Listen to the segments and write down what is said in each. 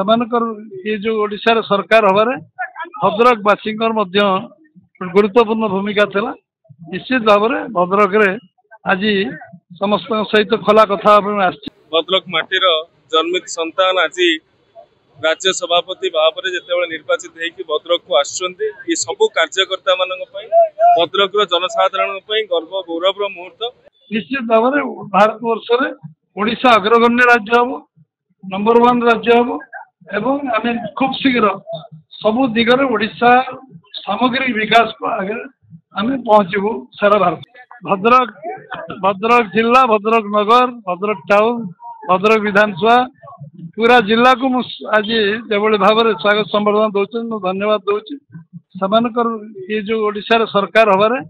ये जो ओडिशा सरकार हबारे भद्रक वासी गुरुत्वपूर्ण भूमिका थिला। निश्चित भाव में भद्रक रे आज समस्त सहित खोला कथा भद्रक माटीर जन्मित संतान आज राज्य सभापति भाव में जिते निर्वाचित होगी भद्रक को आसुँच सबू कार्यकर्ता मान भद्रक जनसाधारण गर्व गौरव मुहूर्त। निश्चित भाव में भारत वर्ष में ओडिशा अग्रगण्य राज्य हम नंबर 1 राज्य हम एवं आम खूब शीघ्र सबू दिगरे ओडिशा सामग्रिक विकास को आगे आम पहुंचबू सारा भारत। भद्रक जिला भद्रक नगर भद्रक टाउन भद्रक विधानसभा पूरा जिला को आज जो भाव में स्वागत संबर्धना दूसरी धन्यवाद दूसरी। ये जो ओडिशा सरकार हबारे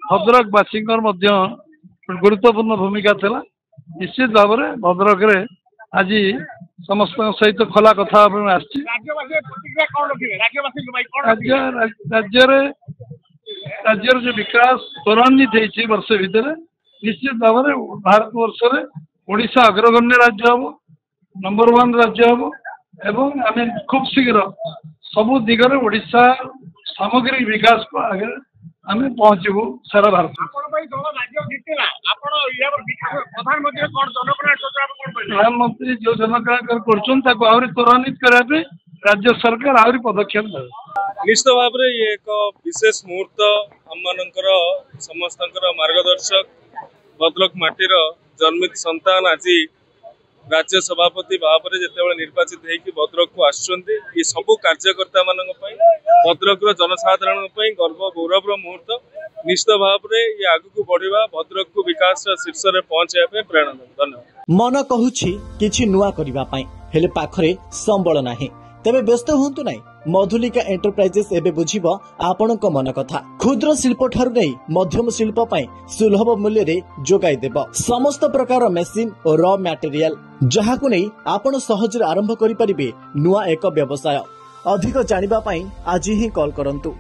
भद्रक वासी गुरुत्वपूर्ण भूमिका थिला। निश्चित भाव में भद्रक रे आज समस्त सहित खोला कथा राज्य जो विकास त्वरान्वित होती वर्ष भितर निश्चित भाव में भारत वर्ष में ओडिशा अग्रगण्य राज्य हम नंबर 1 राज्य हम एवं आम खूब शीघ्र सबू दिगरे ओडिशा सामग्रिक विकास को आगे आम पहुंचबू सारा भारत। प्रधानमंत्री जो जनकल्याण कर त्वरान्वित करने राज्य सरकार आहरी पदक्षेप ने निश्चित भाव में ये एक विशेष मुहूर्त आम समस्त मार्गदर्शक भद्रक माटीर जन्मित संतान आज राज्य सभापति भाव में जिते निर्वाचित होगी भद्रक को आसुँच सबू कार्यकर्ता मान भद्रक जनसाधारण गर्व गौरव मुहूर्त। निश्चित भाव में ये आगू बढ़िया भद्रक को विकास शीर्ष में पहुंचाई प्रेरणा। धन्यवाद। मन कहूछि किछि नुआ करिबा पई हेले पाखरे संबल नाही तेबे व्यस्त हुंतु नाही। मधुलिका एंटरप्राइजेस एबे बुझिबो आपणक मन कथा। क्षुद्र शिल्प ठारु नै मध्यम शिल्प पई सुलभ मूल्य रे जोगाई देबो समस्त प्रकार मेसिन और रॉ मटेरियल जहाकु नै आपण सहज रे आरंभ करि परिबे नुआ एक व्यवसाय। अधिक जानिबा पई आज ही कॉल करंतु